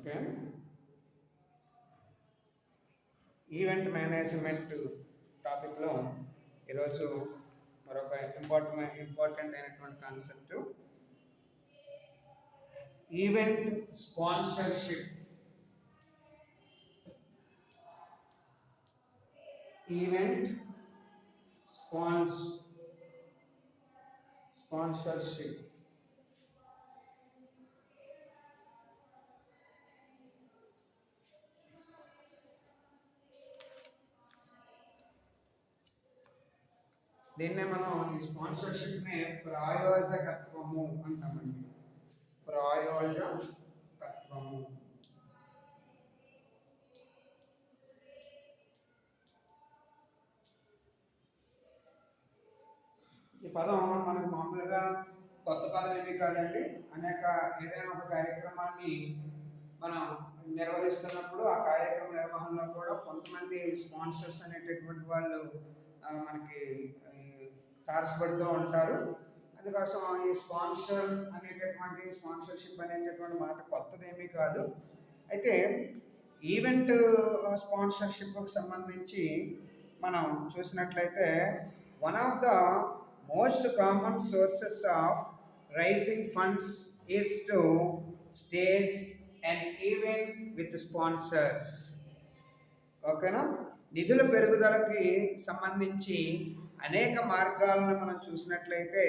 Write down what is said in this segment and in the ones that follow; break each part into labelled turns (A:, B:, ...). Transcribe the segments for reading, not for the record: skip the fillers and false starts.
A: Okay, event management టాపిక్లో ఈరోజు మరొక ఇంపార్టెంట్ అయినటువంటి concept event sponsorship. Event sponsorship. దీన్నే మనం ఈ స్పాన్సర్షిప్ని ప్రాయోజకత్వము అంటామండి. ప్రాయోజకత్వము. ఈ పదం మనకు మామూలుగా కొత్త పదం ఏమీ కాదండి. ఏదైనా ఒక కార్యక్రమాన్ని మనం నిర్వహిస్తున్నప్పుడు ఆ కార్యక్రమ నిర్వహణలో కూడా కొంతమంది స్పాన్సర్స్ అనేటటువంటి వాళ్ళు మనకి తారసపడుతూ ఉంటారు. అందుకోసం ఈ స్పాన్సర్షిప్ అనేటటువంటి మాట కొత్తదేమీ కాదు. అయితే ఈవెంట్ స్పాన్సర్షిప్కి సంబంధించి మనం చూసినట్లయితే one of the most common sources of raising funds is to stage and event with sponsors. ఓకేనా? నిధుల పెరుగుదలకి సంబంధించి అనేక మార్గాలను మనం చూసినట్లయితే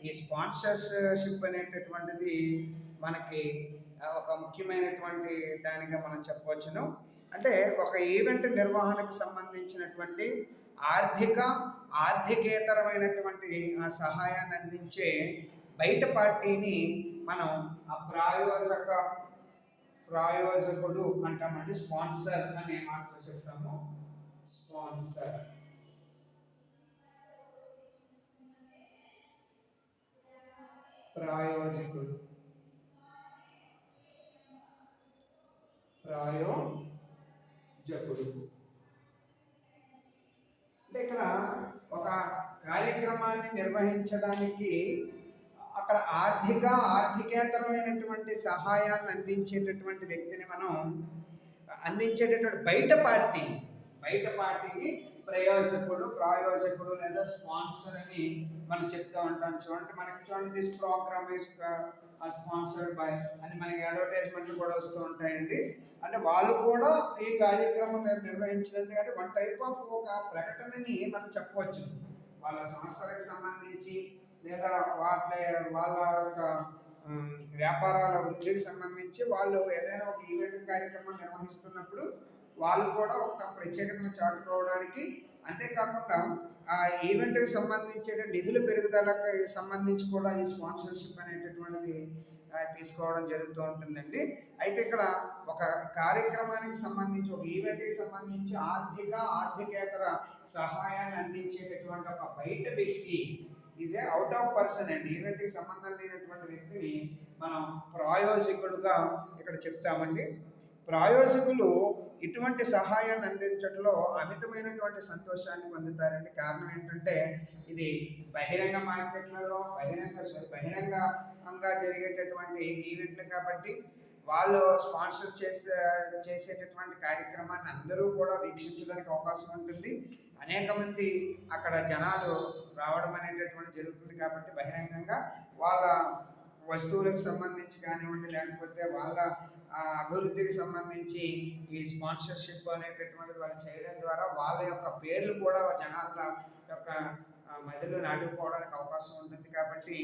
A: ఈ స్పాన్సర్షిప్ అనేటటువంటిది మనకి ఒక ముఖ్యమైనటువంటి దానిగా మనం చెప్పవచ్చును. అంటే ఒక ఈవెంట్ నిర్వహణకు సంబంధించినటువంటి ఆర్థికేతరమైనటువంటి ఆ సహాయాన్ని అందించే బయట పార్టీని మనం ఆ ప్రాయోజకుడు అంటామండి. స్పాన్సర్ అనే మాటలో చెప్తాము. స్పాన్సర్. ప్రాయోజకుడు. అంటే ఇక్కడ ఒక కార్యక్రమాన్ని నిర్వహించడానికి అక్కడ ఆర్థికేతరమైనటువంటి సహాయాన్ని అందించేటటువంటి వ్యక్తిని మనం అందించేటటువంటి బయట పార్టీని ప్రాయోజకుడు లేదా స్పాన్సర్ అని మనం చెప్తూ ఉంటాం. చూడండి this program is sponsored by అని మనకి అడ్వర్టైజ్మెంట్లు కూడా వస్తూ ఉంటాయండి. అంటే వాళ్ళు కూడా ఈ కార్యక్రమం నిర్వహించినది అంటే వన్ టైప్ ఆఫ్ ఒక ప్రకటనని మనం చెప్పవచ్చు. వాళ్ళ సంస్థలకు సంబంధించి లేదా వాళ్ళ యొక్క వ్యాపారాల వృద్ధికి సంబంధించి వాళ్ళు ఏదైనా ఒక ఈవెంట్ కార్యక్రమం నిర్వహిస్తున్నప్పుడు వాళ్ళు కూడా ఒక తమ ప్రత్యేకతను చాటుకోవడానికి, అంతేకాకుండా ఆ ఈవెంట్కి సంబంధించే నిధుల పెరుగుదలకు సంబంధించి కూడా ఈ స్పాన్సర్షిప్ అనేటటువంటిది తీసుకోవడం జరుగుతూ ఉంటుందండి. అయితే ఇక్కడ ఒక కార్యక్రమానికి సంబంధించి ఒక ఈవెంట్కి సంబంధించి ఆర్థికేతర సహాయాన్ని అందించేటటువంటి ఒక బయట వ్యక్తి ఇదే అవుట్ ఆఫ్ పర్సన్ అండి. ఈవెంట్కి సంబంధం లేనటువంటి వ్యక్తిని మనం ప్రాయోజకుడుగా ఇక్కడ చెప్తామండి. ప్రాయోజకులు ఇటువంటి సహాయాన్ని అందించడంలో అమితమైనటువంటి సంతోషాన్ని పొందుతారండి. కారణం ఏంటంటే ఇది బహిరంగ మార్కెట్లలో బహిరంగంగా జరిగేటటువంటి ఈవెంట్లు కాబట్టి వాళ్ళు స్పాన్సర్ చేసేటటువంటి కార్యక్రమాన్ని అందరూ కూడా వీక్షించడానికి అవకాశం ఉంటుంది. అనేక మంది అక్కడ జనాలు రావడం అనేటటువంటి జరుగుతుంది కాబట్టి బహిరంగంగా వాళ్ళ వస్తువులకు సంబంధించి కానివ్వండి, లేకపోతే వాళ్ళ అభివృద్ధికి సంబంధించి ఈ స్పాన్సర్షిప్ అనేటటువంటిది వాళ్ళు చేయడం ద్వారా వాళ్ళ యొక్క పేర్లు కూడా జనాల యొక్క మధ్యలో నాటుకుపోవడానికి అవకాశం ఉంటుంది. కాబట్టి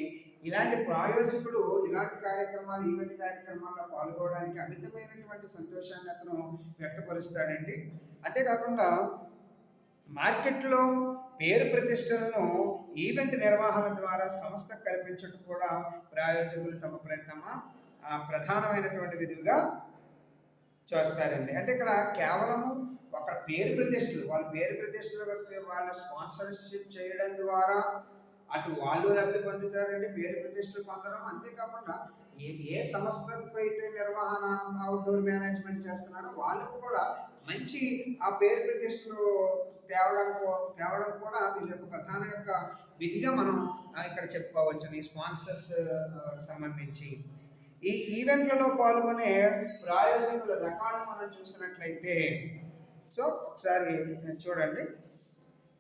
A: ఇలాంటి ప్రాయోజకుడు ఇలాంటి ఈవెంట్ కార్యక్రమాల్లో పాల్గొనడానికి అమితమైనటువంటి సంతోషాన్ని అతను వ్యక్తపరుస్తాడండి. అంతేకాకుండా మార్కెట్లో పేరు ప్రతిష్టలను ఈవెంట్ నిర్వహణ ద్వారా సంస్థకు కల్పించడం కూడా ప్రాయోజకులు తమ ప్రధానమైనటువంటి విధులుగా చేస్తారండి. అంటే ఇక్కడ కేవలము ఒక వాళ్ళ పేరు ప్రతిష్టలు వాళ్ళు స్పాన్సర్షిప్ చేయడం ద్వారా అటు వాళ్ళు లబ్ధి పొందుతారండి, పేరు ప్రతిష్టలు పొందడం. అంతేకాకుండా ఏ సంస్థకు అయితే నిర్వహణ అవుట్డోర్ మేనేజ్మెంట్ చేస్తున్నారో వాళ్ళకు కూడా మంచి ఆ పేరు ప్రతిష్టలు తేవడం కూడా వీళ్ళ యొక్క ప్రధాన విధిగా మనం ఇక్కడ చెప్పుకోవచ్చు ఈ స్పాన్సర్స్ సంబంధించి. ఈ ఈవెంట్లలో పాల్గొనే ప్రాయోజకుల రకాలను మనం చూసినట్లయితే సో ఒకసారి చూడండి.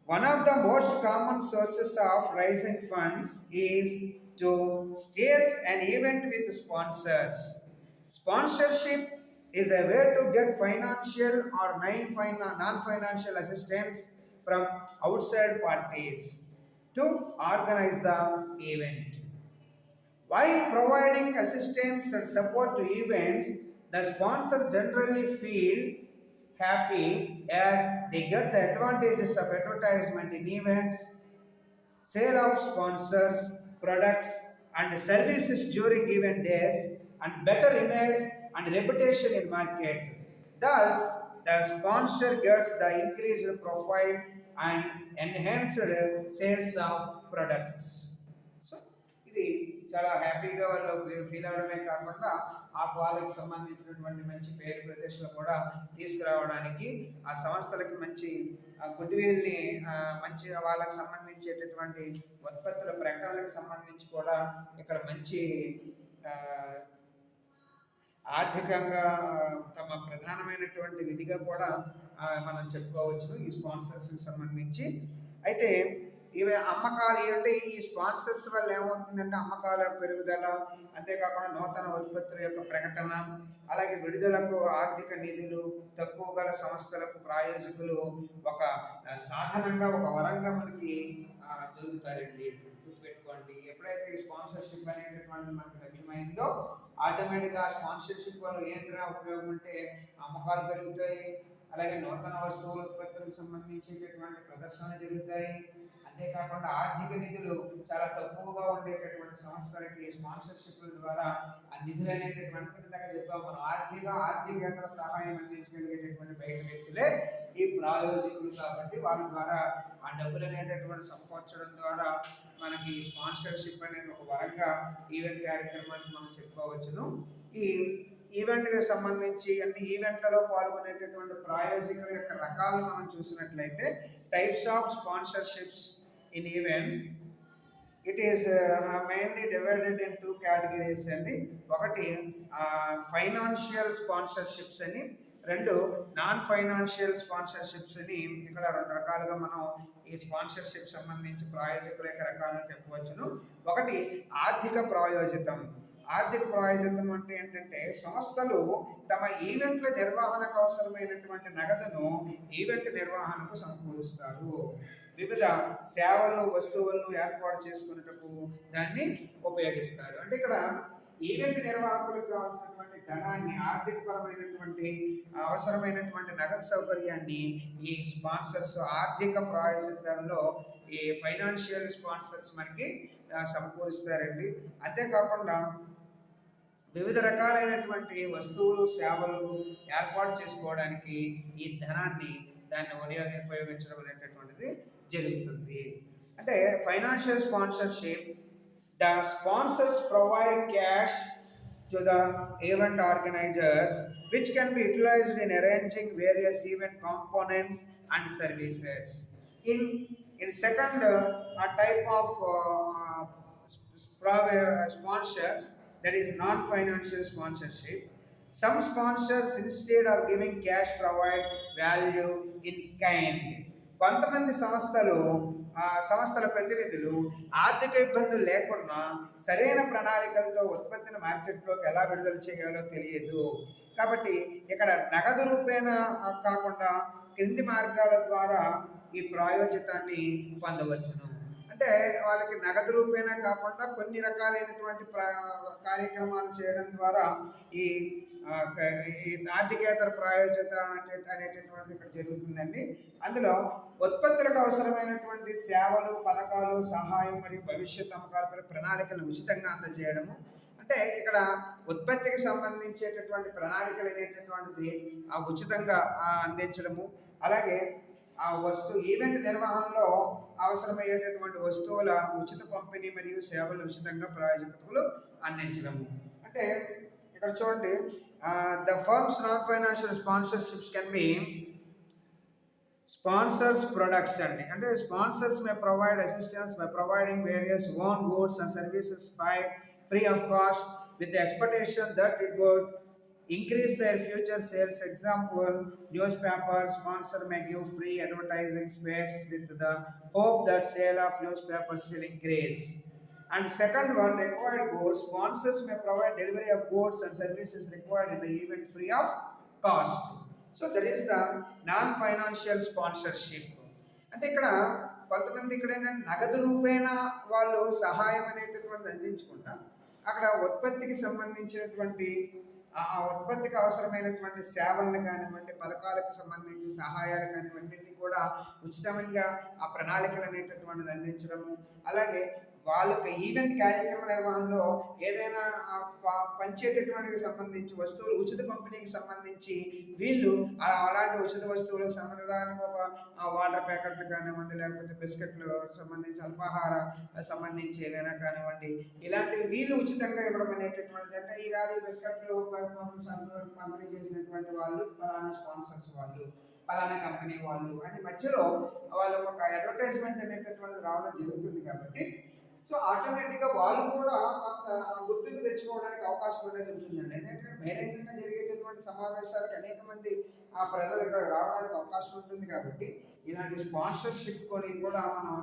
A: One of the most common sources of raising funds is to stage an event with sponsors. Sponsorship is a way to get financial or non-financial assistance from outside parties to organize the event. While providing assistance and support to events, the sponsors generally feel happy as they get the advantages of advertisement in events, sale of sponsors, products and services during event days, and better image and reputation in market. Thus, the sponsor gets the increased profile and enhanced sales of products. So, ఇది చాలా హ్యాపీగా వాళ్ళు feel అవడమే కాకుండా ఆ వాళ్ళకి సంబంధించినటువంటి మంచి పేరు ప్రదేశాలు కూడా తీసుకురావడానికి ఆ సంస్థలకి మంచి గుడ్ విల్ని మంచి వాళ్ళకి సంబంధించేటటువంటి ఉత్పత్తుల ప్రకటనలకు సంబంధించి కూడా ఇక్కడ మంచి ఆర్థికంగా తమ ప్రధానమైనటువంటి విధిగా కూడా మనం చెప్పుకోవచ్చు ఈ స్పాన్సర్స్కి సంబంధించి. అయితే ఇవి అమ్మకాలు అంటే ఈ స్పాన్సర్స్ వల్ల ఏమవుతుందంటే అమ్మకాల పెరుగుదల, అంతేకాకుండా నూతన ఉత్పత్తుల యొక్క ప్రకటన, అలాగే విడుదలకు ఆర్థిక నిధులు, తక్కువ గల సంస్థలకు ప్రాయోజకులు ఒక సాధనంగా ఒక వరంగా మనకి దొరుకుతారండి. గుర్తుపెట్టుకోండి, ఎప్పుడైతే ఈ స్పాన్సర్షిప్ అనేటటువంటిది మనకు లభ్యమైందో ఆటోమేటిక్గా స్పాన్సర్షిప్ వల్ల ఏంటంటే ఉపయోగం అంటే అమ్మకాలు పెరుగుతాయి, అలాగే నూతన వస్తువుల ఉత్పత్తులకు సంబంధించేటటువంటి ప్రదర్శనలు జరుగుతాయి, అంతేకాకుండా ఆర్థిక నిధులు చాలా తక్కువగా ఉండేటటువంటి సంస్థలకి స్పాన్సర్షిప్ల ద్వారా ఆ నిధులు అనేటటువంటి ఇందాక చెప్పాము మనం ఆర్థికేతర సహాయం అందించగలిగేటటువంటి బయట వ్యక్తులే ఈ ప్రాయోజకులు. కాబట్టి వాళ్ళ ద్వారా ఆ డబ్బులు అనేటటువంటి సమకూర్చడం ద్వారా మనకి స్పాన్సర్షిప్ అనేది ఒక వరంగా ఈవెంట్ కార్యక్రమానికి మనం చెప్పుకోవచ్చును. ఈ ఈవెంట్కి సంబంధించి అంటే ఈవెంట్లలో పాల్గొనేటటువంటి ప్రాయోజకుల యొక్క రకాలను మనం చూసినట్లయితే types of sponsorships in events, it is mainly divided in two categories అండి. ఒకటి ఫైనాన్షియల్ స్పాన్సర్షిప్స్ అని, రెండు నాన్ ఫైనాన్షియల్ స్పాన్సర్షిప్స్ అని. ఇక్కడ రెండు రకాలుగా మనం ఈ స్పాన్సర్షిప్ సంబంధించి ప్రాయోజకుల యొక్క రకాలను చెప్పవచ్చును. ఒకటి ఆర్థిక ప్రాయోజితం. ఆర్థిక ప్రాయోజితం అంటే ఏంటంటే సంస్థలు తమ ఈవెంట్ల నిర్వహణకు అవసరమైనటువంటి నగదును ఈవెంట్ నిర్వహణకు సమకూరుస్తారు. వివిధ సేవలు వస్తువులను ఏర్పాటు చేసుకునేటకు దాన్ని ఉపయోగిస్తారు. అంటే ఇక్కడ ఈవెంట్ నిర్వాహకులకు కావాల్సినటువంటి ధనాన్ని, ఆర్థికపరమైనటువంటి అవసరమైనటువంటి నగదు సౌకర్యాన్ని ఈ స్పాన్సర్స్ ఆర్థిక ప్రాయోజకంలో ఈ ఫైనాన్షియల్ స్పాన్సర్స్ మనకి సమకూరుస్తారండి. అంతేకాకుండా వివిధ రకాలైనటువంటి వస్తువులు సేవలు ఏర్పాటు చేసుకోవడానికి ఈ ధనాన్ని దాన్ని ఉపయోగించడం అనేటటువంటిది జరుగుతుంది. అంటే financial sponsorship, the sponsors provide cash to the event organisers which can be utilized in arranging various event components and services. In second type of sponsors, that is non-financial sponsorship, some sponsors instead of giving cash provide value in kind. కొంతమంది సంస్థల ప్రతినిధులు ఆర్థిక ఇబ్బందులు లేకుండా సరైన ప్రణాళికలతో ఉత్పత్తిని మార్కెట్లోకి ఎలా విడుదల చేయాలో తెలియదు. కాబట్టి ఇక్కడ నగదు రూపేణ కాకుండా క్రింది మార్గాల ద్వారా ఈ ప్రాయోజితాన్ని పొందవచ్చును. అంటే వాళ్ళకి నగదు రూపేణ కాకుండా కొన్ని రకాలైనటువంటి కార్యక్రమాలు చేయడం ద్వారా ఈ ఆర్థికేతర ప్రాయోజిత అనేటటువంటిది ఇక్కడ జరుగుతుందండి. అందులో ఉత్పత్తులకు అవసరమైనటువంటి సేవలు, పథకాలు, సహాయం మరియు భవిష్యత్ అమ్మకాలపై ప్రణాళికలను ఉచితంగా అందజేయడము. అంటే ఇక్కడ ఉత్పత్తికి సంబంధించేటటువంటి ప్రణాళికలు అనేటటువంటిది ఉచితంగా అందించడము, అలాగే ఆ ఈవెంట్ నిర్వహణలో అవసరమయ్యేటటువంటి వస్తువుల ఉచిత పంపిణీ మరియు సేవలు ఉచితంగా ప్రాయోజకులు అందించడము. అంటే ఇక్కడ చూడండి, the firms non financial sponsorships can be sponsors products అండి. అంటే sponsors May provide assistance by providing various own goods and services free of cost with the expectation that it would increase their future sales. Example, newspaper sponsor may give free advertising space with the hope that sale of newspapers will increase. And second one, required goods. Sponsors may provide delivery of goods and services required in the event free of cost. So that is the non-financial sponsorship. అంటే ఇక్కడ కొంతమంది ఇక్కడ ఏంటంటే నగదు రూపేణ వాళ్ళు సహాయం అనేటటువంటిది అందించుకుంటా అక్కడ ఉత్పత్తికి సంబంధించినటువంటి ఆ ఉత్పత్తికి అవసరమైనటువంటి సేవలను కానివ్వండి, పథకాలకు సంబంధించి సహాయాలు కానివ్వండి కూడా ఉచితంగా ఆ ప్రణాళికలు అనేటటువంటిది అందించడము, అలాగే వాళ్ళకి ఈవెంట్ కార్యక్రమ నిర్వహణలో ఏదైనా పంచేటటువంటికి సంబంధించి వస్తువులు ఉచిత పంపిణీకి సంబంధించి వీళ్ళు అలాంటి ఉచిత వస్తువులకు సంబంధించడానికి ఒక వాటర్ ప్యాకెట్లు కానివ్వండి, లేకపోతే బిస్కెట్లు సంబంధించి అల్పాహార సంబంధించి ఏదైనా కానివ్వండి, ఇలాంటివి వీళ్ళు ఉచితంగా ఇవ్వడం అనేటటువంటిది. అంటే ఈ బిస్కెట్లు పంపిణీ చేసినటువంటి వాళ్ళు పలానా స్పాన్సర్స్ వాళ్ళు, పలానా కంపెనీ వాళ్ళు అని మధ్యలో వాళ్ళు ఒక అడ్వర్టైజ్మెంట్ అనేటటువంటిది రావడం జరుగుతుంది. కాబట్టి సో ఆటోమేటిక్గా వాళ్ళు కూడా కొంత గుర్తింపు తెచ్చుకోవడానికి అవకాశం అనేది ఉంటుందండి. ఎందుకంటే బహిరంగంగా జరిగేటటువంటి సమావేశాలకు అనేక మంది ఆ ప్రజలు ఇక్కడ రావడానికి అవకాశం ఉంటుంది. కాబట్టి ఇలాంటి స్పాన్సర్షిప్ కొని కూడా మనం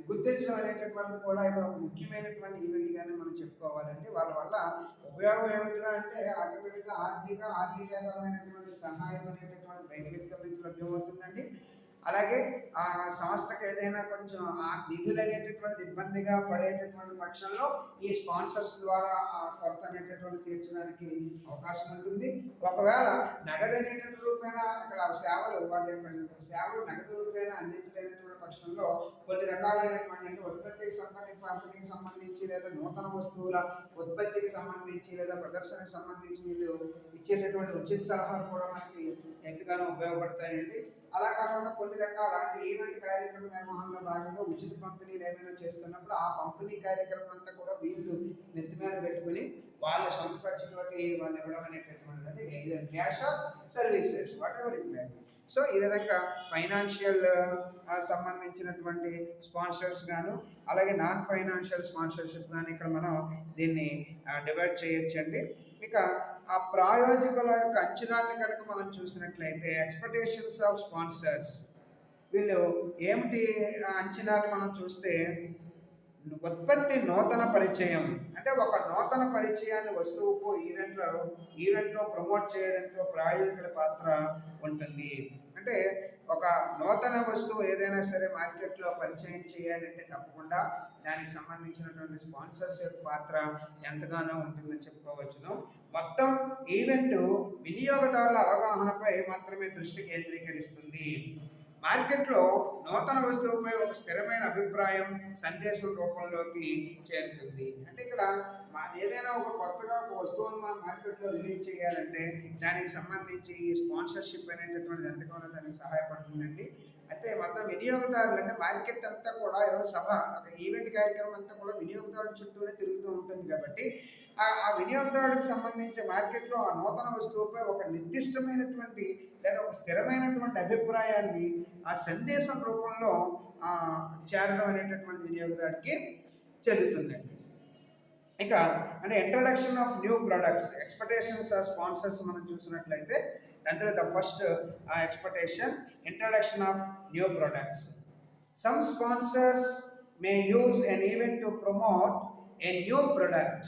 A: గుర్తించడం అనేటటువంటిది కూడా ఇక్కడ ఒక ముఖ్యమైనటువంటి ఈవెంట్గానే మనం చెప్పుకోవాలండి. వాళ్ళ వల్ల ఉపయోగం ఏమిటంటే అంటే ఆటోమేటిక్గా ఆర్థికపరమైనటువంటి సహాయం అనేటటువంటిది బయట వ్యక్తుల నుంచి లభ్యమవుతుందండి. అలాగే ఆ సంస్థకు ఏదైనా కొంచెం ఆ నిధులు అనేటటువంటిది ఇబ్బందిగా పడేటటువంటి పక్షంలో ఈ స్పాన్సర్స్ ద్వారా ఆ కొరత అనేటటువంటి తీర్చడానికి అవకాశం ఉంటుంది. ఒకవేళ నగదు అనేటువంటి రూపేణ ఇక్కడ సేవలు వారి యొక్క సేవలు నగదు రూపేణ అందించలేనటువంటి పక్షంలో కొన్ని రకాలైనటువంటి ఉత్పత్తికి పంపిణీకి సంబంధించి లేదా నూతన వస్తువుల ఉత్పత్తికి సంబంధించి లేదా ప్రదర్శనకు సంబంధించి వీళ్ళు ఇచ్చేటటువంటి ఉచిత సలహాలు కూడా మనకి ఎంతగానో ఉపయోగపడతాయండి. అలా కాకుండా కొన్ని రకాల ఈవెంట్ కార్యక్రమ నిర్వహణలో భాగంగా ఉచిత పంపిణీలు ఏమైనా చేస్తున్నప్పుడు ఆ పంపిణీ కార్యక్రమం అంతా కూడా వీళ్ళు నెత్తి మీద పెట్టుకుని వాళ్ళ సొంత ఖర్చుతోటి వాళ్ళు ఇవ్వడం అనేటటువంటిది cash of services what ever it may. So ఈ విధంగా ఫైనాన్షియల్ సంబంధించినటువంటి స్పాన్సర్స్ గాను అలాగే నాన్ ఫైనాన్షియల్ స్పాన్సర్షిప్ కానీ ఇక్కడ మనం దీన్ని డివైడ్ చేయొచ్చండి. ఇక ఆ ప్రాయోజకుల యొక్క అంచనాలను కనుక మనం చూసినట్లయితే ఎక్స్పెక్టేషన్స్ ఆఫ్ స్పాన్సర్స్ వీళ్ళు ఏమిటి అంచనాలు మనం చూస్తే ఉత్పత్తి నూతన పరిచయం అంటే ఒక నూతన పరిచయాన్ని వస్తువుకు ఈవెంట్లో ప్రమోట్ చేయడంతో ప్రాయోజకుల పాత్ర ఉంటుంది. అంటే ఒక నూతన వస్తువు ఏదైనా సరే మార్కెట్లో పరిచయం చేయాలంటే తప్పకుండా దానికి సంబంధించినటువంటి స్పాన్సర్స్ యొక్క పాత్ర ఎంతగానో ఉంటుందని చెప్పుకోవచ్చును. మొత్తం ఈవెంట్ వినియోగదారుల అవగాహనపై మాత్రమే దృష్టి కేంద్రీకరిస్తుంది. మార్కెట్లో నూతన వస్తువుపై ఒక స్థిరమైన అభిప్రాయం సందేశం రూపంలోకి చేరుతుంది. అంటే ఇక్కడ ఏదైనా ఒక కొత్తగా ఒక వస్తువును మనం మార్కెట్లో రిలీజ్ చేయాలంటే దానికి సంబంధించి స్పాన్సర్షిప్ అనేటటువంటిది ఎంతగానో దానికి సహాయపడుతుందండి. అయితే మొత్తం వినియోగదారులు అంటే మార్కెట్ అంతా కూడా ఈరోజు ఒక ఈవెంట్ కార్యక్రమం అంతా కూడా వినియోగదారుల చుట్టూనే తిరుగుతూ ఉంటుంది. కాబట్టి ఆ వినియోగదారుడికి సంబంధించి మార్కెట్లో ఆ నూతన వస్తువుపై ఒక నిర్దిష్టమైనటువంటి లేదా ఒక స్థిరమైనటువంటి అభిప్రాయాన్ని ఆ సందేశం రూపంలో చేరడం అనేటటువంటి వినియోగదారుడికి చెందుతుందండి. ఇక అంటే introduction of new products expectations of sponsors మనం చూసినట్లయితే అందులో the first expectation introduction of new products. Some sponsors may use N event to promote a new product.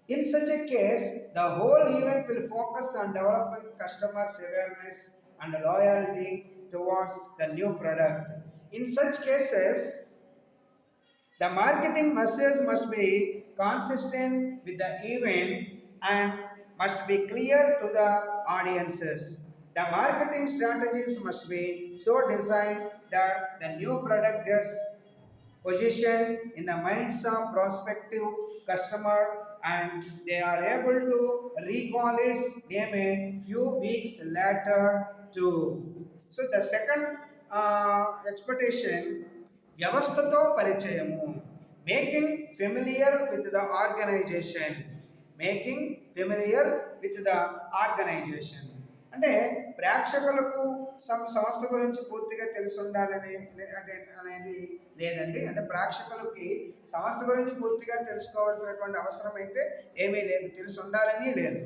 A: In such a case, the whole event will focus on developing customers' awareness and loyalty towards the new product. In such cases, the marketing message must be consistent with the event and must be clear to the audiences. The marketing strategies must be so designed that the new product gets positioned in the minds of prospective customer and they are able to recall its name a few weeks later too. So the second expectation, vyavasthato parichayamu, making familiar with the organization. అంటే ప్రేక్షకులకు సంస్థ గురించి పూర్తిగా తెలిసి ఉండాలని అనేది లేదండి. అంటే ప్రేక్షకులకి సంస్థ గురించి పూర్తిగా తెలుసుకోవాల్సినటువంటి అవసరం అయితే ఏమీ లేదు, తెలిసి ఉండాలని లేదు.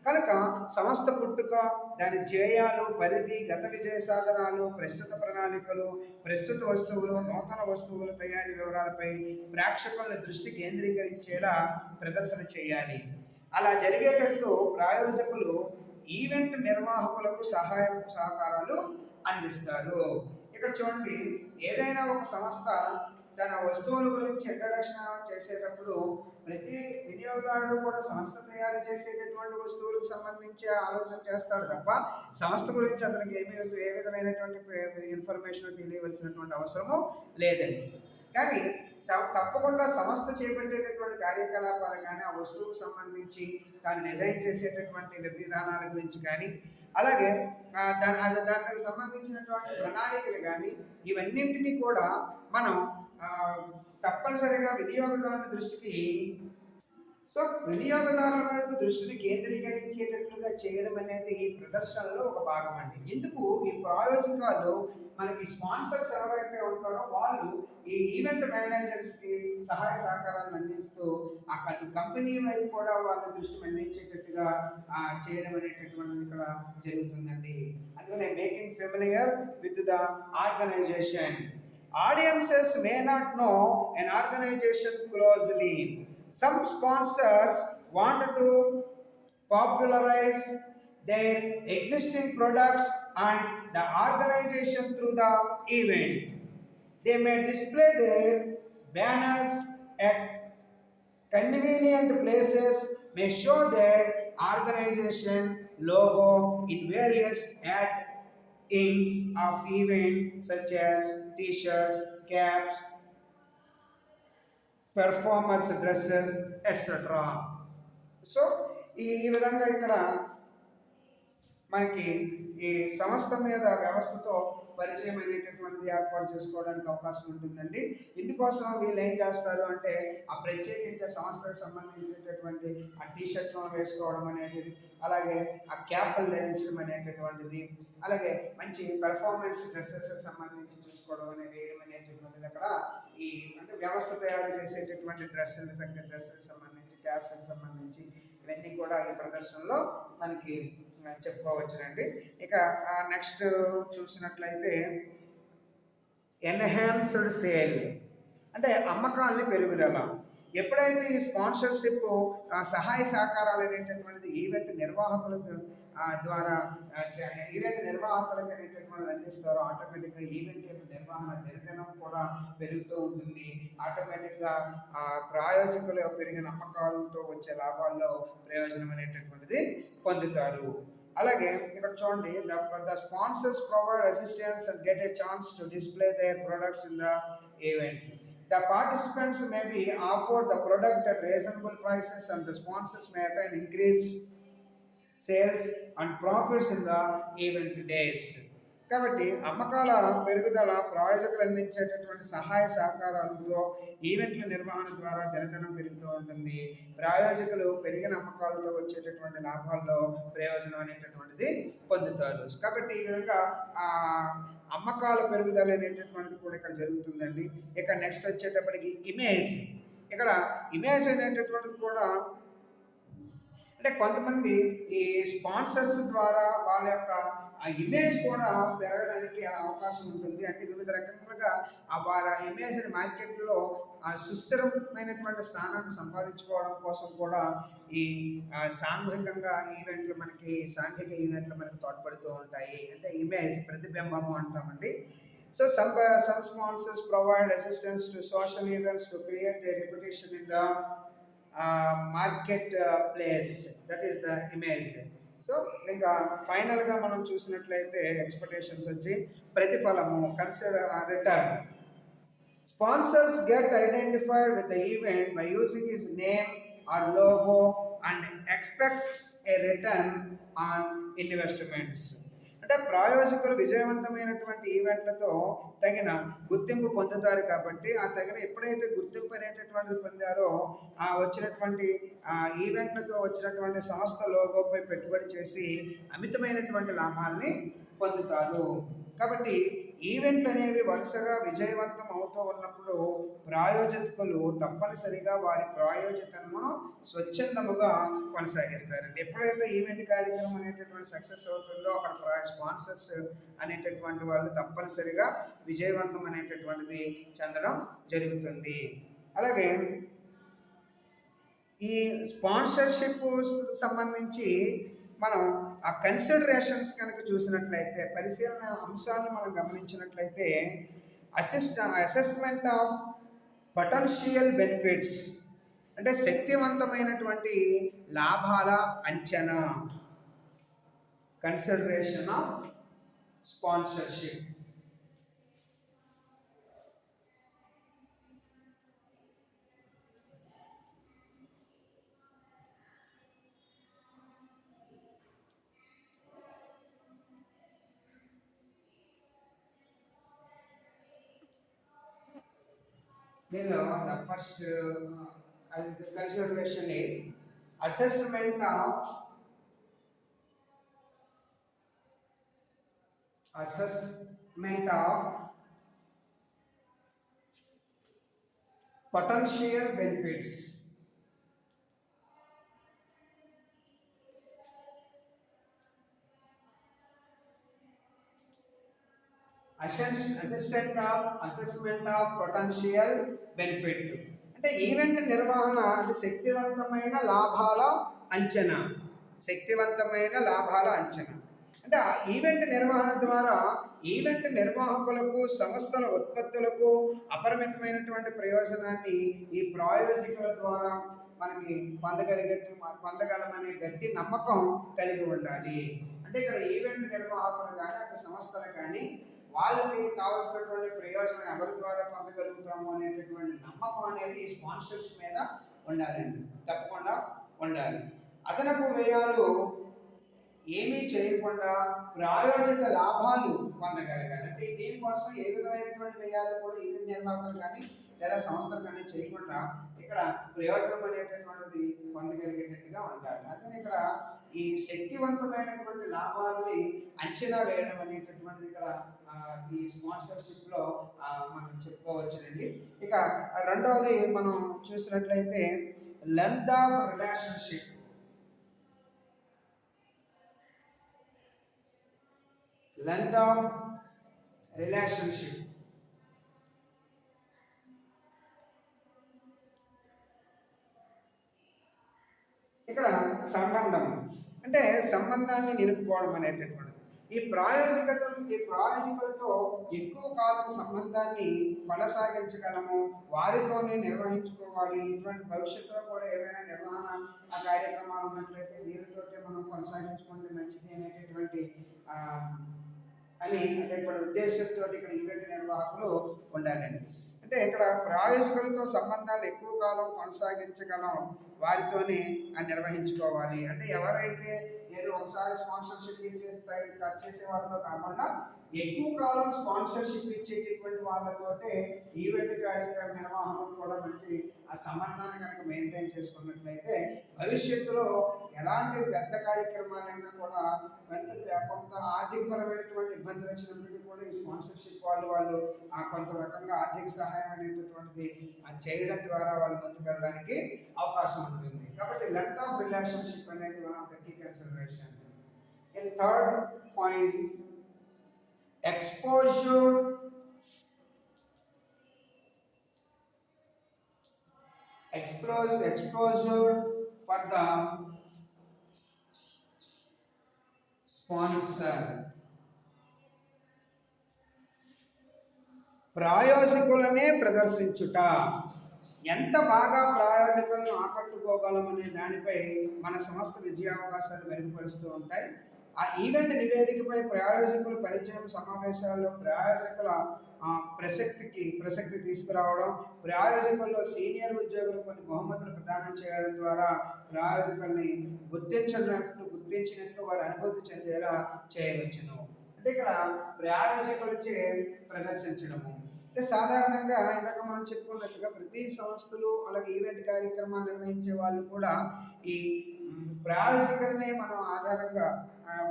A: కనుక సంస్థ పుట్టుక, దాని ధ్యేయాలు, పరిధి, గత విజయ సాధనాలు, ప్రస్తుత ప్రణాళికలు, ప్రస్తుత వస్తువులు, నూతన వస్తువుల తయారీ వివరాలపై ప్రేక్షకుల దృష్టి కేంద్రీకరించేలా ప్రదర్శన చేయాలి. అలా జరిగేటట్లు ప్రాయోజకులు ఈవెంట్ నిర్వాహకులకు సహకారాలు అందిస్తారు. ఇక్కడ చూడండి, ఏదైనా ఒక సంస్థ తన వస్తువుల గురించి ఇంట్రడక్షన్ చేసేటప్పుడు ప్రతి వినియోగదారుడు కూడా సంస్థ తయారు చేసేటటువంటి వస్తువులకు సంబంధించి ఆలోచన చేస్తాడు తప్ప సంస్థ గురించి అతనికి ఏ విధమైనటువంటి ఇన్ఫర్మేషన్ తెలియవలసినటువంటి అవసరము లేదండి. కానీ తప్పకుండా సంస్థ చేపట్టేటటువంటి కార్యకలాపాలు కానీ, ఆ వస్తువుకు సంబంధించి దాన్ని డిజైన్ చేసేటటువంటి విధానాల గురించి కానీ, అలాగే దానికి సంబంధించినటువంటి ప్రణాళికలు కానీ, ఇవన్నింటినీ కూడా మనం తప్పనిసరిగా వినియోగదారుల దృష్టికి వినియోగదారుల వైపు దృష్టిని కేంద్రీకరించేటట్లుగా చేయడం అనేది ఈ ప్రదర్శనలో ఒక భాగం అండి. ఇందుకు ఈ ప్రాయోజకాలు మనకి స్పాన్సర్స్ ఎవరైతే ఉంటారో వాళ్ళు ఈ ఈవెంట్ మేనేజర్స్కి సహాయ సహకారాలను అందిస్తూ అక్కడ కంపెనీ వైపు కూడా వాళ్ళ దృష్టి మళ్లించేటట్టుగా చేయడం అనేటటువంటిది ఇక్కడ జరుగుతుందండి. అందుకనే making familiar with the organization. Audiences may not know an organization closely. Some sponsors want to popularize their existing products and the organization through the event. They may display their banners at convenient places, may show their organization logo in various ends of event such as t-shirts, caps, performers dresses, etc. So ఈ విధంగా ఇక్కడ మనకి ఈ సంస్థ మీద వ్యవస్థతో పరిచయం అనేటటువంటిది ఏర్పాటు చేసుకోవడానికి అవకాశం ఉంటుందండి. ఇందుకోసం వీళ్ళు ఏం చేస్తారు అంటే ఆ ప్రత్యేకించే సంస్థకు సంబంధించినటువంటి ఆ టీషర్ట్లను వేసుకోవడం అనేది, అలాగే ఆ క్యాప్లు ధరించడం అనేటటువంటిది, అలాగే మంచి పెర్ఫార్మెన్స్ డ్రెస్సెస్ సంబంధించి చూసుకోవడం అనేది వేయడం అనేటటువంటిది అక్కడ ఈ అంటే వ్యవస్థ తయారు చేసేటటువంటి డ్రెస్సెస్ సంబంధించి, క్యాప్స్కి సంబంధించి ఇవన్నీ కూడా ఈ ప్రదర్శనలో మనకి చెప్పుకోవచ్చునండి. ఇక నెక్స్ట్ చూసినట్లయితే ఎన్హాన్స్డ్ సేల్ అంటే అమ్మకాలని పెరుగుదల. ఎప్పుడైతే ఈ స్పాన్సర్షిప్ సహాయ సహకారాలు అనేటటువంటిది ఈవెంట్ నిర్వాహకులకు అనేటటువంటిది అందిస్తారో ఆటోమేటిక్గా ఈవెంట్ యొక్క నిర్వహణ దినదినం కూడా పెరుగుతూ ఉంటుంది. ఆటోమేటిక్గా ప్రాయోజకుల పెరిగిన అమ్మకాలతో వచ్చే లాభాల్లో ప్రయోజనం అనేటటువంటిది పొందుతారు. అలాగే ఇక్కడ చూడండి, the sponsors provide assistance and get a chance to display their products in the event. The participants may be offered the product at reasonable prices and the sponsors may attain increased sales and profits in the event days. కాబట్టి అమ్మకాల పెరుగుదల ప్రాయోజకులు అందించేటటువంటి సహాయ సహకారాలతో ఈవెంట్ల నిర్వహణ ద్వారా దినదినం పెరుగుతూ ఉంటుంది. ప్రాయోజకులు పెరిగిన అమ్మకాలతో వచ్చేటటువంటి లాభాల్లో ప్రయోజనం అనేటటువంటిది పొందుతారు. కాబట్టి ఈ విధంగా అమ్మకాల పెరుగుదల అనేటటువంటిది కూడా ఇక్కడ జరుగుతుందండి. ఇక నెక్స్ట్ వచ్చేటప్పటికి ఇమేజ్. ఇక్కడ ఇమేజ్ అనేటటువంటిది కూడా అంటే కొంతమంది ఈ స్పాన్సర్స్ ద్వారా వాళ్ళ యొక్క ఆ ఇమేజ్ కూడా పెరగడానికి అవకాశం ఉంటుంది. అంటే వివిధ రకాలుగా వారి ఇమేజ్ని మార్కెట్లో సుస్థిరమైనటువంటి స్థానాన్ని సంపాదించుకోవడం కోసం కూడా ఈ సాంఘికంగా ఈవెంట్లు సాంఘిక ఈవెంట్లు మనకి తోడ్పడుతూ ఉంటాయి. అంటే ఇమేజ్ ప్రతిబింబము అంటామండి. So some sponsors provide assistance to social events to create their reputation in the market place. That is the image. So ఇంకా ఫైనల్గా మనం చూసినట్లయితే ఎక్స్పెక్టేషన్స్ వచ్చి ప్రతిఫలము, consider return. Sponsors get identified with the event by using his name or logo and expects a return on investments. అంటే ప్రాయోజకులు విజయవంతమైనటువంటి ఈవెంట్లతో తగిన గుర్తింపు పొందుతారు కాబట్టి ఆ తగిన ఎప్పుడైతే గుర్తింపు అనేటటువంటిది పొందారో ఆ వచ్చినటువంటి ఈవెంట్లతో వచ్చినటువంటి సంస్థ లోగోపై పెట్టుబడి చేసి అమితమైనటువంటి లాభాల్ని పొందుతారు. కాబట్టి ఈవెంట్లు అనేవి వరుసగా విజయవంతం అవుతూ ఉన్నప్పుడు ప్రాయోజకులు తప్పనిసరిగా వారి ప్రాయోజకతను స్వచ్ఛందముగా కొనసాగిస్తారండి. ఎప్పుడైతే ఈవెంట్ కార్యక్రమం అనేటటువంటి సక్సెస్ అవుతుందో అక్కడ స్పాన్సర్స్ అనేటటువంటి వాళ్ళు తప్పనిసరిగా విజయవంతం అనేటటువంటిది చెందడం జరుగుతుంది. అలాగే ఈ స్పాన్సర్షిప్ సంబంధించి మనం ఆ కన్సిడరేషన్స్ కనుక చూసినట్లయితే, పరిశీలన అంశాలను మనం గమనించినట్లయితే, అసెస్మెంట్ ఆఫ్ పొటెన్షియల్ బెనిఫిట్స్ అంటే శక్తివంతమైనటువంటి లాభాల అంచనా, consideration of sponsorship. The first consideration is assessment of potential benefits. Assessment of potential benefit అంటే ఈవెంట్ నిర్వహణ అంటే శక్తివంతమైన లాభాల అంచనా. అంటే ఆ ఈవెంట్ నిర్వహణ ద్వారా ఈవెంట్ నిర్వాహకులకు, సంస్థల ఉత్పత్తులకు అపరిమితమైనటువంటి ప్రయోజనాన్ని ఈ ప్రాయోజకుల ద్వారా మనకి పొందగలమనే గట్టి నమ్మకం కలిగి ఉండాలి. అంటే ఇక్కడ ఈవెంట్ నిర్వాహకులు కానీ అటు సంస్థలు కానీ వాళ్ళకి కావాల్సినటువంటి ప్రయోజనం ఎవరి ద్వారా పొందగలుగుతాము అనేటటువంటి నమ్మకం అనేది స్పాన్సర్స్ మీద ఉండాలండి, తప్పకుండా ఉండాలి. అదనపు వ్యయాలు ఏమీ చేయకుండా ప్రాయోజిత లాభాలు పొందగలగాలి. అంటే దీనికోసం ఏ విధమైనటువంటి వ్యయాలు కూడా ఈవెంట్ నిర్వాహకులు కానీ లేదా సంస్థలు కానీ చేయకుండా ఇక్కడ ప్రయోజనం అనేటటువంటిది పొందగలిగేటట్టుగా ఉండాలి. అందుకని ఇక్కడ ఈ శక్తివంతమైనటువంటి లాభాలని అంచనా వేయడం అనేటటువంటిది ఇక్కడ ఈ స్పాన్సర్షిప్ లో మనం చెప్పుకోవచ్చునండి. ఇక రెండవది మనం చూసినట్లయితే లెంత్ ఆఫ్ రిలేషన్షిప్. ఇక్కడ సంబంధం అంటే సంబంధాన్ని నిలుపుకోవడం అనేటటువంటిది. ఈ ప్రాయోజకులతో ఎక్కువ కాలం సంబంధాన్ని కొనసాగించగలము, వారితోనే నిర్వహించుకోవాలి. ఇటువంటి భవిష్యత్తులో కూడా ఏవైనా నిర్వహణ కార్యక్రమాలు ఉన్నట్లయితే వీరితోటే మనం కొనసాగించుకుంటే మంచిది అనేటటువంటి ఉద్దేశంతో ఇక్కడ ఈవెంట్ నిర్వాహకులు ఉండాలండి. అంటే ఇక్కడ ప్రాయోజకులతో సంబంధాలు ఎక్కువ కాలం కొనసాగించగలం, వారితోనే నిర్వహించుకోవాలి. అంటే ఎవరైతే ఏదో ఒకసారి స్పాన్సర్షిప్ చేసే వాళ్ళతో కాకుండా ఎక్కువ కాలం స్పాన్సర్షిప్ ఇచ్చేటటువంటి వాళ్ళతోటే ఈవెంట్ కార్యక్రమ నిర్వహణ కూడా మంచి ఆ సంబంధాన్ని కనుక మెయింటైన్ చేసుకున్నట్లయితే భవిష్యత్తులో ఎలాంటి పెద్ద కార్యక్రమాలైనా కూడా కొంత ఆర్థికపరమైనటువంటి ఇబ్బందులు వచ్చినప్పటికీ కూడా ఈ స్పాన్సర్షిప్ వాళ్ళు కొంత రకంగా ఆర్థిక సహాయం అనేటటువంటిది చేయడం ద్వారా వాళ్ళు ముందుకు వెళ్ళడానికి అవకాశం ఉంటుంది. కాబట్టి లెంత్ ఆఫ్ రిలేషన్షిప్ అనేది one of the key consideration. In third point, exposure for the sponsor. ప్రాయోజకులనే ప్రదర్శించుట. ఎంత బాగా ప్రాయోజకులను ఆకట్టుకోగలమనే దానిపై మన సంస్థ విజయావకాశాలు మెరుగుపరుస్తూ ఉంటాయి. ఆ ఈవెంట్ నివేదికపై ప్రాయోజకుల పరిచయం సమావేశాల్లో ప్రాయోజకుల ప్రసక్తి తీసుకురావడం, ప్రాయోజకుల్లో సీనియర్ ఉద్యోగులు కొన్ని బహుమతులు ప్రదానం చేయడం ద్వారా ప్రాయోజకుల్ని గుర్తించినట్లు వారు అనుభూతి చెందేలా చేయవచ్చును. అంటే ఇక్కడ ప్రాయోజకులచే ప్రదర్శించడము. అంటే సాధారణంగా ఇందాక మనం చెప్పుకున్నట్టుగా ప్రతి సంస్థలు అలాగే ఈవెంట్ కార్యక్రమాలు నిర్వహించే వాళ్ళు కూడా ఈ ప్రాయోజకుల్ని మనం ఆధారంగా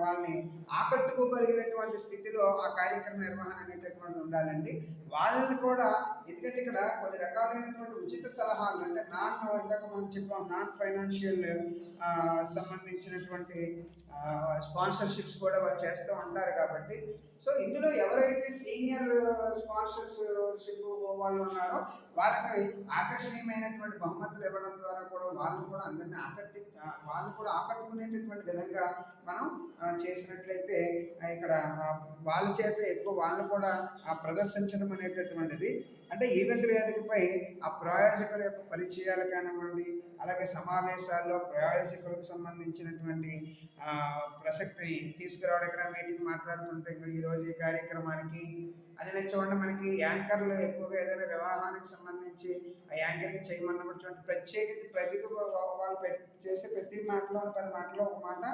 A: వాళ్ళని ఆకట్టుకోగలిగినటువంటి స్థితిలో ఆ కార్యక్రమ నిర్వహణ అనేటటువంటిది ఉండాలండి. వాళ్ళని కూడా, ఎందుకంటే ఇక్కడ కొన్ని రకాలైనటువంటి ఉచిత సలహాలు, అంటే ఇందాక మనం చెప్పాం నాన్ ఫైనాన్షియల్ సంబంధించినటువంటి స్పాన్సర్షిప్స్ కూడా వాళ్ళు చేస్తూ ఉంటారు కాబట్టి, సో ఇందులో ఎవరైతే సీనియర్ స్పాన్సర్షిప్ వాళ్ళు ఉన్నారో వాళ్ళకి ఆకర్షణీయమైనటువంటి బహుమతులు ఇవ్వడం ద్వారా కూడా వాళ్ళు కూడా అందరినీ ఆకట్టుకునేటటువంటి విధంగా మనం చేసినట్లయితే ఇక్కడ వాళ్ళ చేత ఎక్కువ వాళ్ళు కూడా ప్రదర్శించడం అనేటటువంటిది, అంటే ఈవెంట్ వేదికపై ఆ ప్రాయోజకుల యొక్క పరిచయాలు కానివ్వండి, అలాగే సమావేశాల్లో ప్రాయోజకులకు సంబంధించినటువంటి ప్రసక్తిని తీసుకురావడం. ఇక్కడ మీటింగ్ మాట్లాడుతుంటే ఈరోజు ఈ కార్యక్రమానికి అదే చూడండి, మనకి యాంకర్లు ఎక్కువగా ఏదైనా వివాహానికి సంబంధించి ఆ యాంకరింగ్ చేయమన్నప్పుడు ప్రత్యేకించి వాళ్ళు చేసే ప్రతి మాటలో 10 మాటలో ఒక మాట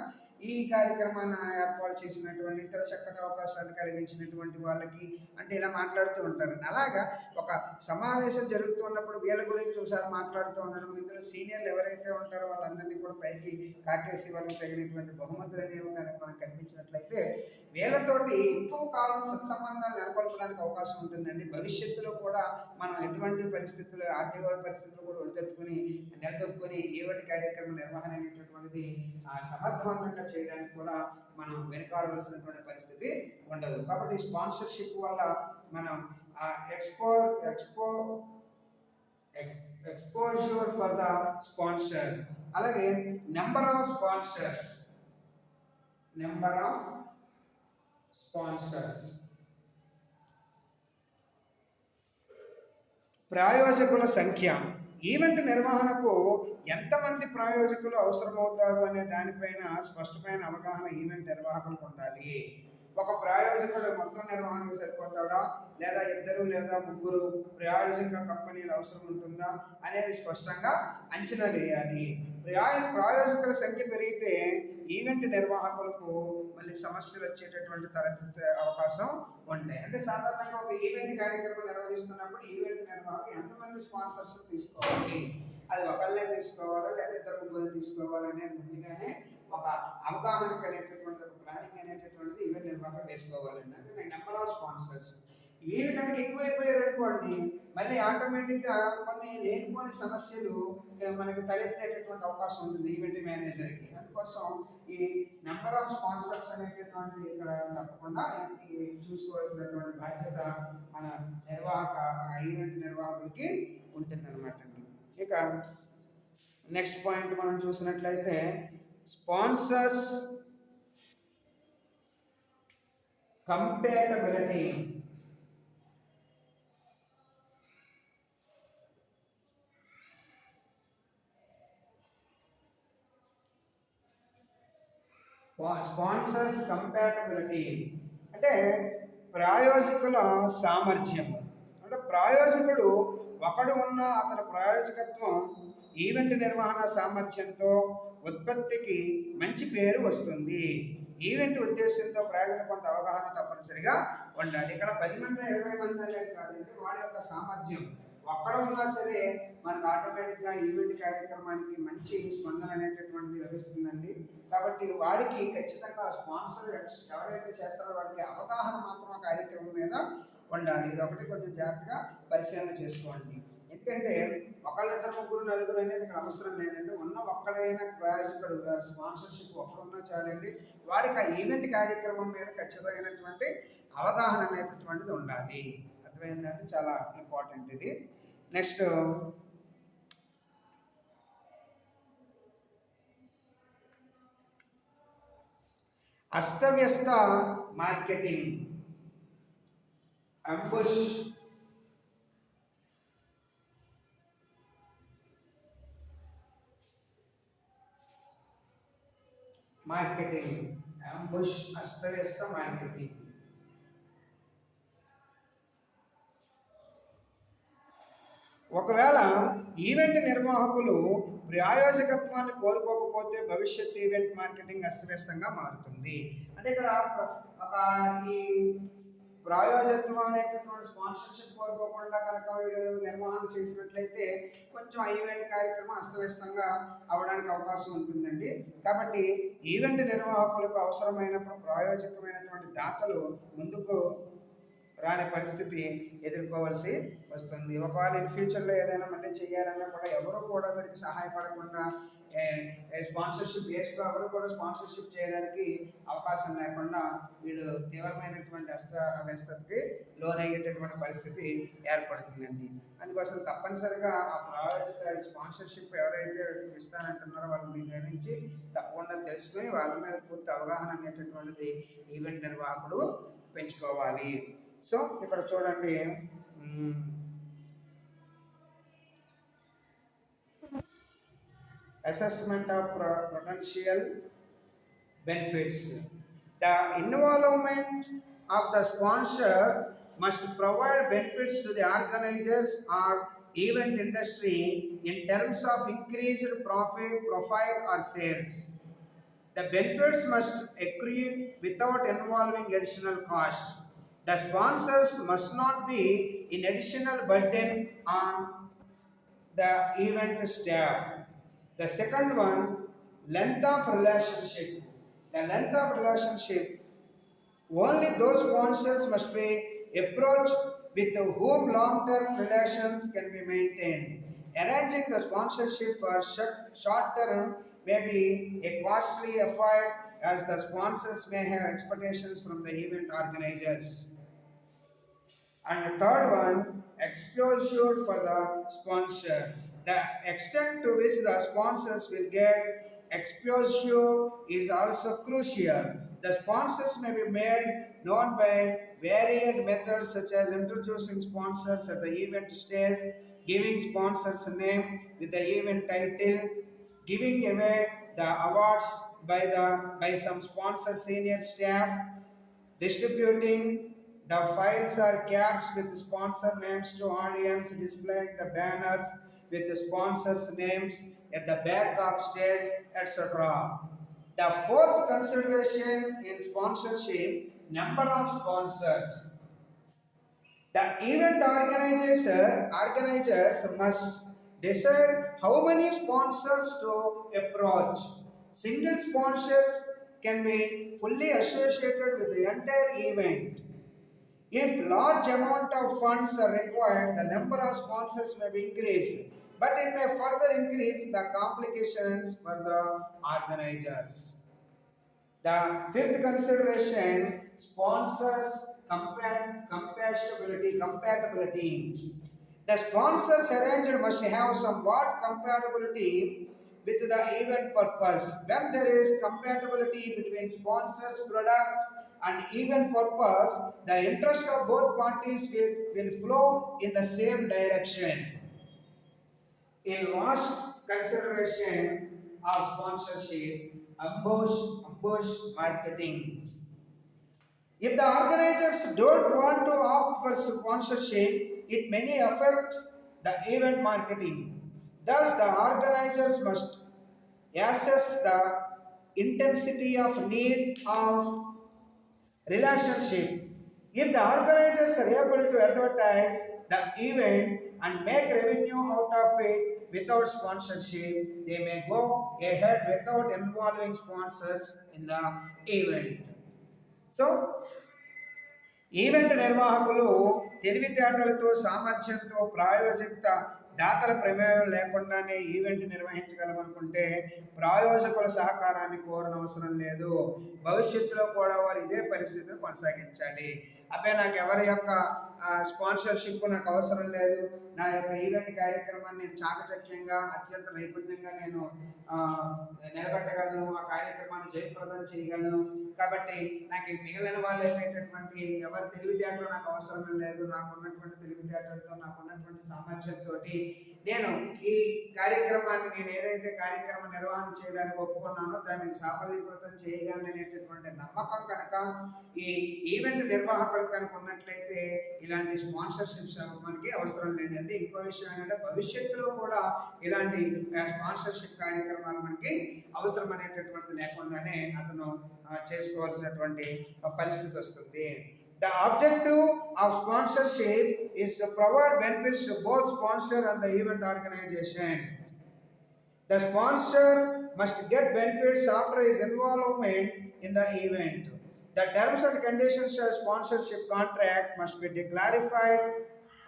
A: ఈ కార్యక్రమాన్ని ఏర్పాటు చేసినటువంటి ఇతర చక్కటి అవకాశాలు కలిగించినటువంటి వాళ్ళకి అంటే ఇలా మాట్లాడుతూ ఉంటారు. అలాగా ఒక సమావేశం జరుగుతున్నప్పుడు వీళ్ళ గురించి ఒకసారి మాట్లాడుతూ ఉండడం, ఇందులో సీనియర్లు ఎవరైతే ఉంటారో వాళ్ళందరినీ కూడా పైకి కాకేసి వాళ్ళకి తగినటువంటి బహుమతులు అనేవి కనుక మనకు కనిపించినట్లయితే వీళ్ళతోటి ఎక్కువ కాలం సత్సంబంధాలు నెలకొల్పడానికి అవకాశం ఉంటుందండి. భవిష్యత్తులో కూడా మనం ఎటువంటి పరిస్థితులు, ఆర్థిక పరిస్థితులు కూడా నిలదొక్కుని ఈవెంట్ కార్యక్రమం నిర్వహణ అనేటటువంటిది సమర్థవంతంగా చేయడానికి కూడా మనం వెనుకాడవలసినటువంటి పరిస్థితి ఉండదు. కాబట్టి స్పాన్సర్షిప్ వల్ల మనం ఎక్స్పోజర్ ఫర్ ద స్పాన్సర్, అలాగే నెంబర్ ఆఫ్ స్పాన్సర్స్ ప్రాయోజకుల సంఖ్య. ఈవెంట్ నిర్వహణకు ఎంతమంది ప్రాయోజకులు అవసరమవుతారు అనే దానిపైన స్పష్టమైన అవగాహన ఈవెంట్ నిర్వాహకులకు ఉండాలి. ఒక ప్రాయోజకుడు మొత్తం నిర్వహణకు సరిపోతాడా, లేదా 2 లేదా 3 ప్రాయోజక కంపెనీలు అవసరం ఉంటుందా అనేది స్పష్టంగా అంచనా వేయాలి. ప్రాయోజకుల సంఖ్య పెరిగితే ఈవెంట్ నిర్వాహకులకు మళ్ళీ సమస్యలు వచ్చేటటువంటి తలెత్తే అవకాశం ఉంటాయి. అంటే సాధారణంగా ఒక ఈవెంట్ కార్యక్రమం నిర్వహిస్తున్నప్పుడు ఈవెంట్ నిర్వాహకులు ఎంతమంది స్పాన్సర్స్ తీసుకోవాలి, అది ఒకళ్ళే తీసుకోవాలా లేదా 2-3 తీసుకోవాలి అనేది ముందుగానే ఒక అవగాహన అనేటటువంటిది, ఒక ప్లానింగ్ అనేటటువంటిది ఈవెంట్ నిర్వాహకులు వేసుకోవాలండి. అదే నెంబర్ ఆఫ్ స్పాన్సర్స్. వీళ్ళు కనుక ఎక్కువైపోయారు అనుకోండి, మళ్ళీ ఆటోమేటిక్గా కొన్ని లేనిపోని సమస్యలు మనకి తలెత్తేటటువంటి అవకాశం ఉంటుంది ఈవెంట్ మేనేజర్కి. అందుకోసం ఈ నెంబర్ ఆఫ్ స్పాన్సర్స్ అనేటటువంటిది ఇక్కడ తప్పకుండా చూసుకోవాల్సినటువంటి బాధ్యత మన ఈవెంట్ నిర్వాహకులకి ఉంటుందన్నమాట అండి. ఇక నెక్స్ట్ పాయింట్ మనం చూసినట్లయితే స్పాన్సర్స్ కంపాటబిలిటీ. స్పాన్సర్స్ కంపాటబిలిటీ అంటే ప్రాయోజకుల సామర్థ్యము. అంటే ప్రాయోజకుడు ఒకడు ఉన్న అతని ప్రాయోజకత్వం ఈవెంట్ నిర్వహణ సామర్థ్యంతో ఉత్పత్తికి మంచి పేరు వస్తుంది. ఈవెంట్ ఉద్దేశంతో ప్రయోజనం కొంత అవగాహన తప్పనిసరిగా ఉండాలి. ఇక్కడ 10 మంది 20 మంది అనేది కాదండి, వాడి యొక్క సామర్థ్యం ఒక్కడ ఉన్నా సరే మనకు ఆటోమేటిక్గా ఈవెంట్ కార్యక్రమానికి మంచి స్పందన అనేటటువంటిది లభిస్తుందండి. కాబట్టి వాడికి ఖచ్చితంగా స్పాన్సర్ ఎవరైతే చేస్తారో వాడికి అవగాహన మాత్రం ఆ కార్యక్రమం మీద ఉండాలి. ఇది ఒకటి కొంచెం జాగ్రత్తగా పరిశీలన చేసుకోండి. ఎందుకంటే 1, 2, 3, 4 అనేది ఇక్కడ అవసరం లేదండి. ఉన్న ఒక్కడైనా ప్రాయోజకుడు స్పాన్సర్షిప్ ఒకడున్నా చాలండి, వాడికి ఆ ఈవెంట్ కార్యక్రమం మీద ఖచ్చితమైనటువంటి అవగాహన అనేటటువంటిది ఉండాలి. అర్థమైందంటే చాలా ఇంపార్టెంట్ ఇది. నెక్స్ట్ అస్తవ్యస్త మార్కెటింగ్, అంబుష్ మార్కెటింగ్, అస్తవ్యస్త మార్కెటింగ్. ఒకవేళ ఈవెంట్ నిర్వాహకులు ప్రాయోజకత్వాన్ని కోరుకోకపోతే భవిష్యత్ ఈవెంట్ మార్కెటింగ్ అస్తవ్యస్తంగా మారుతుంది. అంటే ఇక్కడ ఒక ఈ ప్రాయోజకత్వం అనేటటువంటి స్పాన్సర్షిప్ కోరుకోకుండా కనుక వీడు నిర్వహణ చేసినట్లయితే కొంచెం ఆ ఈవెంట్ కార్యక్రమం అస్తవ్యస్తంగా అవడానికి అవకాశం ఉంటుందండి. కాబట్టి ఈవెంట్ నిర్వాహకులకు అవసరమైనప్పుడు ప్రాయోజకమైనటువంటి దాతలు ముందుకు రాని పరిస్థితి ఎదుర్కోవాల్సి వస్తుంది. ఒకవేళ ఇన్ ఫ్యూచర్లో ఏదైనా మళ్ళీ చేయాలన్నా కూడా ఎవరు కూడా వీడికి సహాయపడకుండా స్పాన్సర్షిప్ వేసుకో ఎవరు కూడా స్పాన్సర్షిప్ చేయడానికి అవకాశం లేకుండా వీడు తీవ్రమైనటువంటి అస్తవ్యస్తతకి లోనయ్యేటటువంటి పరిస్థితి ఏర్పడుతుందండి. అందుకోసం తప్పనిసరిగా ఆ ప్రాయోజిక స్పాన్సర్షిప్ ఎవరైతే ఇస్తానంటున్నారో వాళ్ళని గురించి తప్పకుండా తెలుసుకుని వాళ్ళ మీద పూర్తి అవగాహన అనేటటువంటిది ఈవెంట్ నిర్వాహకుడు పెంచుకోవాలి. సో ఇక్కడ చూడండి, assessment of potential benefits. The involvement of the sponsor must provide benefits to the organizers or event industry in terms of increased profit, profile or sales. The benefits must accrue without involving additional cost. The sponsors must not be an additional burden on the event staff. The second one, length of relationship. The length of relationship, only those sponsors must be approached with whom long-term relations can be maintained. Arranging the sponsorship for short term may be a costly effort, as the sponsors may have expectations from the event organizers. And the third one, exposure for the sponsor. The extent to which the sponsors will get exposure is also crucial. The sponsors may be made known by varied methods, such as introducing sponsors at the event stage, giving sponsors a name with the event title, giving away the awards by some sponsor senior staff, distributing the files or caps with sponsor names to audience, displaying the banners with the sponsors' names at the back of stage, etc. The fourth consideration in sponsorship, number of sponsors. The event organizers must decide how many sponsors to approach. Single sponsors can be fully associated with the entire event. If large amount of funds are required, the number of sponsors may be increased, but it may further increase the complications for the organizers. The fifth consideration, sponsors compatibility. The sponsors arranged must have somewhat compatibility with the event purpose. When there is compatibility between sponsors' product and event purpose, the interest of both parties will flow in the same direction. In last consideration of sponsorship, ambush marketing. If the organizers don't want to opt for sponsorship, it may affect the event marketing. Thus, the organizers must assess the intensity of need of relationship. If the organizers are able to advertise the event and make revenue out of it without sponsorship, they may go ahead without involving sponsors in the event. So, event నిర్వాహకులు తెలివితేటలతో, సామర్థ్యంతో, ప్రాయోజక దాతల ప్రమేయం లేకుండానే event నిర్వహించగలమనుకుంటే ప్రాయోజకుల సహకారాన్ని కోరనవసరం లేదు. భవిష్యత్తులో కూడా వారు ఇదే పరిస్థితిని కొనసాగించాలి. అబ్బాయి నాకు ఎవరి యొక్క స్పాన్సర్షిప్ నాకు అవసరం లేదు, నా యొక్క ఈవెంట్ కార్యక్రమాన్ని నేను చాకచక్యంగా అత్యంత నైపుణ్యంగా నేను నిలబెట్టగలను, ఆ కార్యక్రమాన్ని జయప్రదం చేయగలను, కాబట్టి నాకు మిగిలిన వాళ్ళు అయినటువంటి ఎవరి తెలివితేటలు నాకు అవసరం లేదు, నాకున్నటువంటి తెలివితేటలతో, నాకున్నటువంటి సామర్థ్యంతో నేను ఈ కార్యక్రమాన్ని నేను ఏదైతే కార్యక్రమ నిర్వహణ చేయడానికి ఒప్పుకున్నానో దాన్ని సాఫల్యకృతం చేయగలనేటటువంటి నమ్మకం కనుక ఈ ఈవెంట్ నిర్వాహకుడు కనుక ఉన్నట్లయితే ఇలాంటి స్పాన్సర్షిప్స్ మనకి అవసరం లేదండి. ఇంకో విషయం ఏంటంటే భవిష్యత్తులో కూడా ఇలాంటి స్పాన్సర్షిప్ కార్యక్రమాలు మనకి అవసరం అనేటటువంటిది లేకుండానే అతను చేసుకోవాల్సినటువంటి పరిస్థితి వస్తుంది. The objective of sponsorship is to provide benefits to both sponsor and the event organization. The sponsor must get benefits after his involvement in the event. The terms and conditions of sponsorship contract must be clarified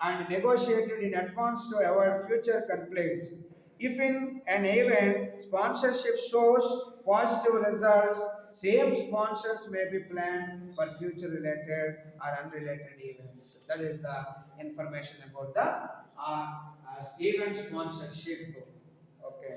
A: and negotiated in advance to avoid future conflicts. If in an event sponsorship shows positive results, same sponsors may be planned for future related or unrelated events. That is the information about the event sponsorship. Okay.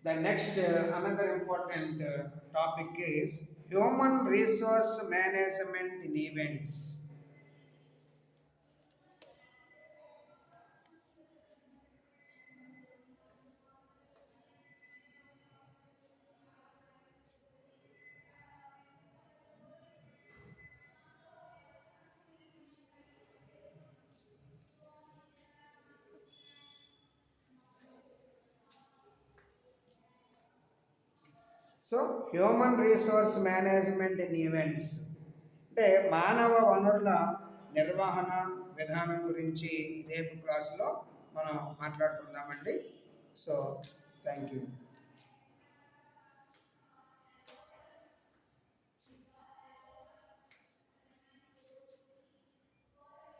A: The next another important topic is human resource management in events. So human resource management in events అంటే మానవ వనరుల నిర్వహణ విధానం గురించి రేపు క్లాసులో మనం మాట్లాడుకుందామండి. So thank you.